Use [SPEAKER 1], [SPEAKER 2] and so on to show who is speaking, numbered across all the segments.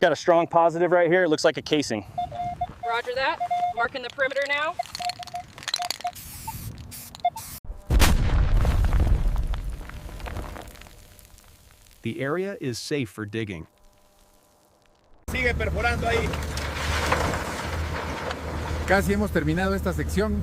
[SPEAKER 1] Got a strong positive right here. It looks like a casing.
[SPEAKER 2] Roger that. Marking the perimeter now.
[SPEAKER 3] The area is safe for digging.
[SPEAKER 4] Sigue perforando ahí. Casi hemos terminado esta sección.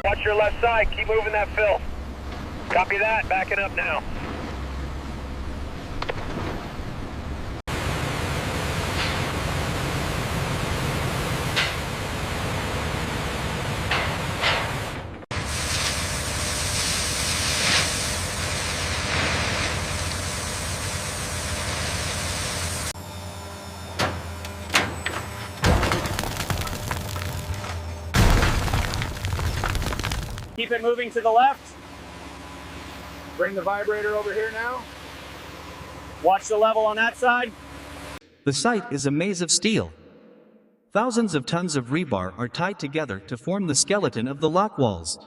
[SPEAKER 5] Watch your left side, keep moving that fill. Copy that, backing up now.
[SPEAKER 1] Keep it moving to the left. Bring the vibrator over here now. Watch the level on that side.
[SPEAKER 6] The site is a maze of steel. Thousands of tons of rebar are tied together to form the skeleton of the lock walls.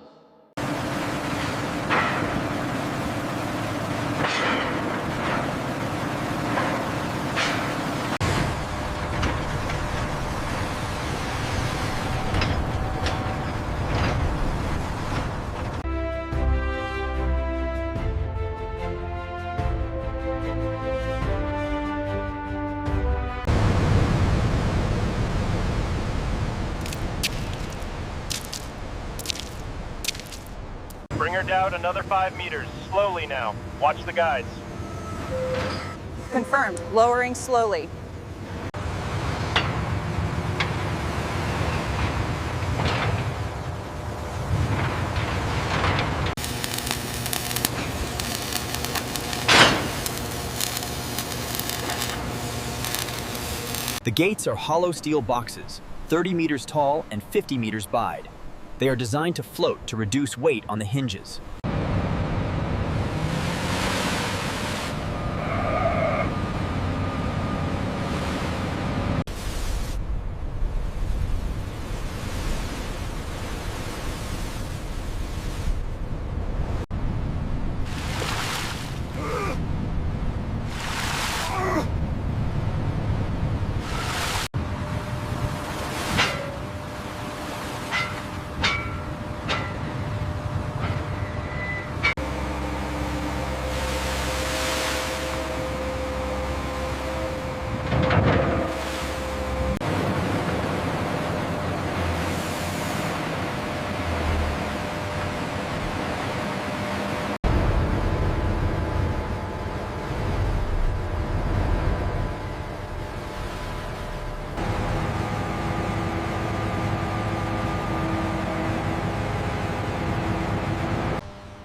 [SPEAKER 5] Bring her down another 5 meters, slowly now. Watch the guides.
[SPEAKER 2] Confirmed. Lowering slowly.
[SPEAKER 7] The gates are hollow steel boxes, 30 meters tall and 50 meters wide. They are designed to float to reduce weight on the hinges.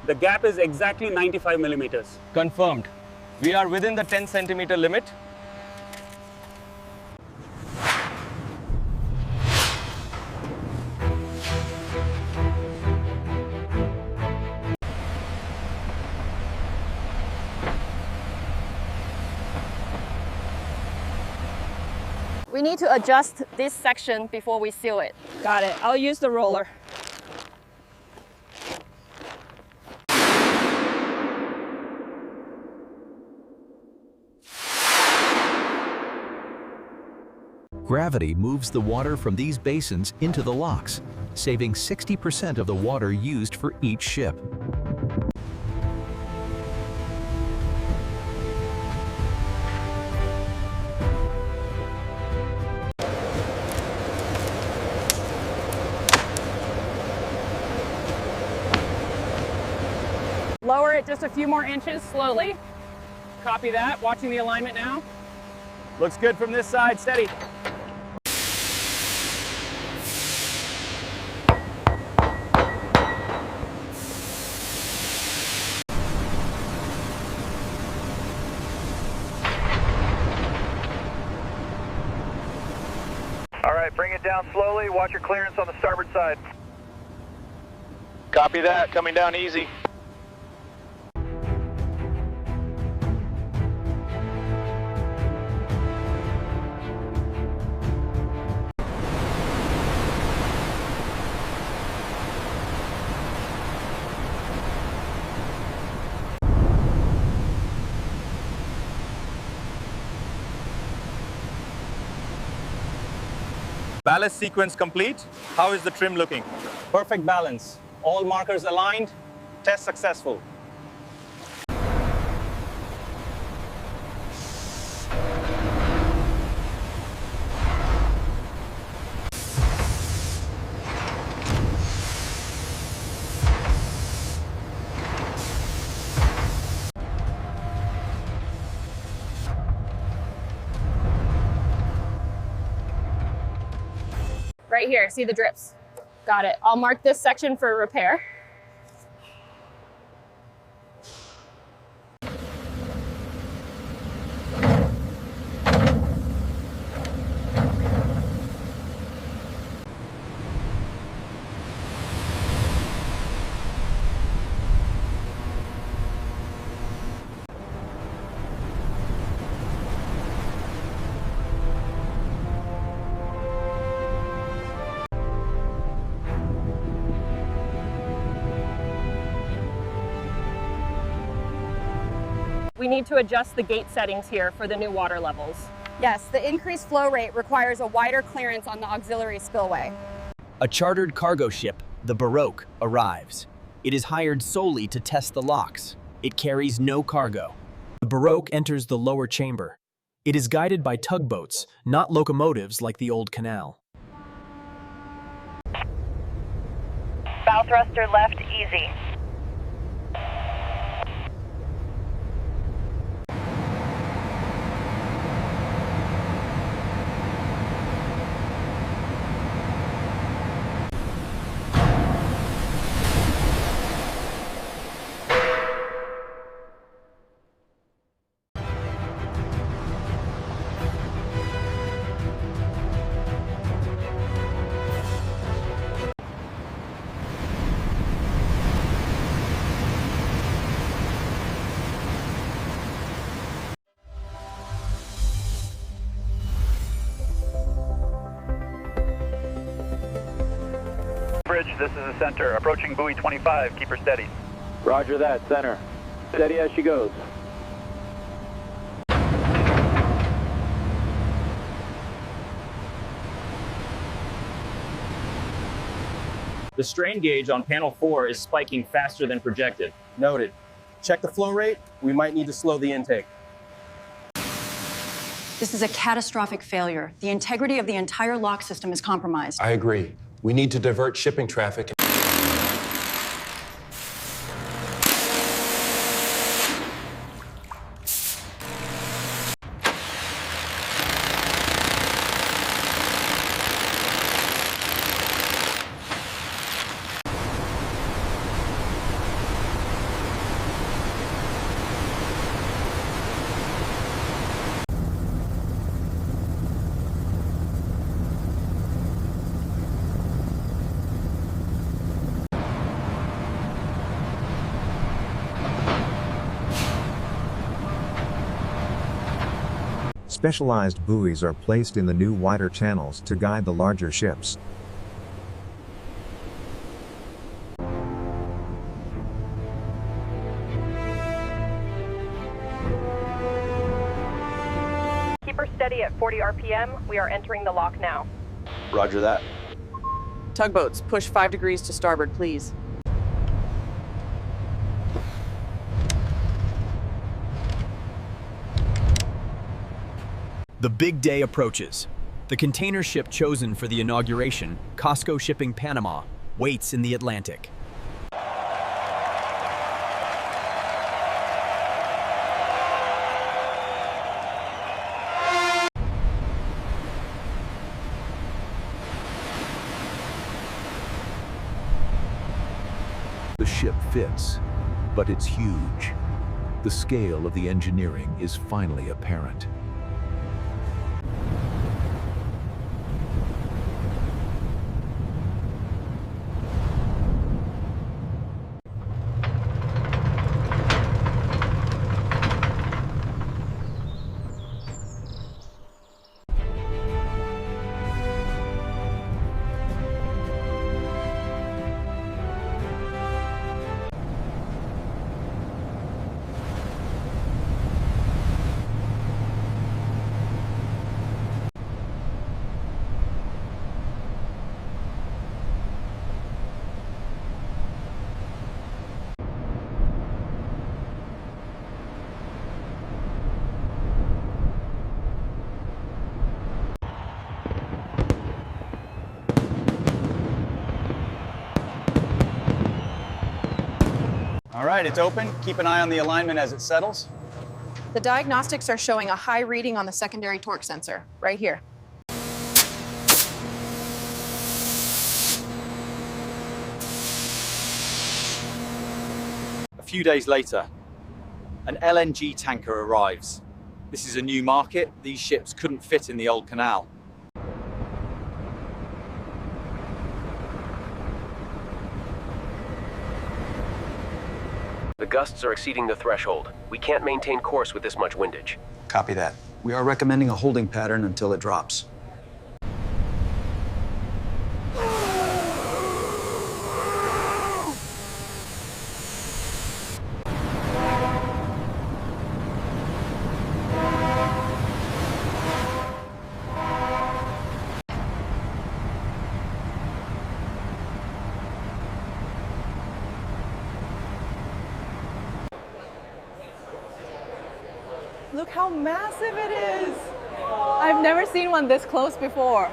[SPEAKER 1] The gap is exactly 95 millimeters. Confirmed. We are within the 10 centimeter limit.
[SPEAKER 2] We need to adjust this section before we seal it. Got it. I'll use the roller.
[SPEAKER 3] Gravity moves the water from these basins into the locks, saving 60% of the water used for each ship.
[SPEAKER 2] Lower it just a few more inches slowly. Copy that. Watching the alignment now.
[SPEAKER 1] Looks good from this side, steady.
[SPEAKER 5] All right, bring it down slowly. Watch your clearance on the starboard side. Copy that, coming down easy.
[SPEAKER 8] Ballast sequence complete. How is the trim looking?
[SPEAKER 9] Perfect balance. All markers aligned. Test successful.
[SPEAKER 2] Right here, see the drips. Got it. I'll mark this section for repair. We need to adjust the gate settings here for the new water levels. Yes, the increased flow rate requires a wider clearance on the auxiliary spillway.
[SPEAKER 7] A chartered cargo ship, the Baroque, arrives. It is hired solely to test the locks. It carries no cargo. The Baroque enters the lower chamber. It is guided by tugboats, not locomotives like the old canal.
[SPEAKER 10] Bow thruster left easy.
[SPEAKER 5] Bridge, this is the center. Approaching buoy 25. Keep her steady.
[SPEAKER 1] Roger that, center. Steady as she goes. The strain gauge on panel 4 is spiking faster than projected.
[SPEAKER 9] Noted. Check the flow rate. We might need to slow the intake.
[SPEAKER 11] This is a catastrophic failure. The integrity of the entire lock system is compromised.
[SPEAKER 12] I agree. We need to divert shipping traffic.
[SPEAKER 13] Specialized buoys are placed in the new wider channels to guide the larger ships.
[SPEAKER 10] Keep her steady at 40 RPM. We are entering the lock now.
[SPEAKER 9] Roger that.
[SPEAKER 14] Tugboats, push 5 degrees to starboard, please.
[SPEAKER 7] The big day approaches. The container ship chosen for the inauguration, Costco Shipping Panama, waits in the Atlantic.
[SPEAKER 3] The ship fits, but it's huge. The scale of the engineering is finally apparent.
[SPEAKER 9] right, it's open. Keep an eye on the alignment as it settles.
[SPEAKER 10] The diagnostics are showing a high reading on the secondary torque sensor, right here.
[SPEAKER 15] A few days later, an LNG tanker arrives. This is a new market. These ships couldn't fit in the old canal.
[SPEAKER 16] The gusts are exceeding the threshold. We can't maintain course with this much windage.
[SPEAKER 17] Copy that. We are recommending a holding pattern until it drops.
[SPEAKER 2] Look how massive it is. I've never seen one this close before.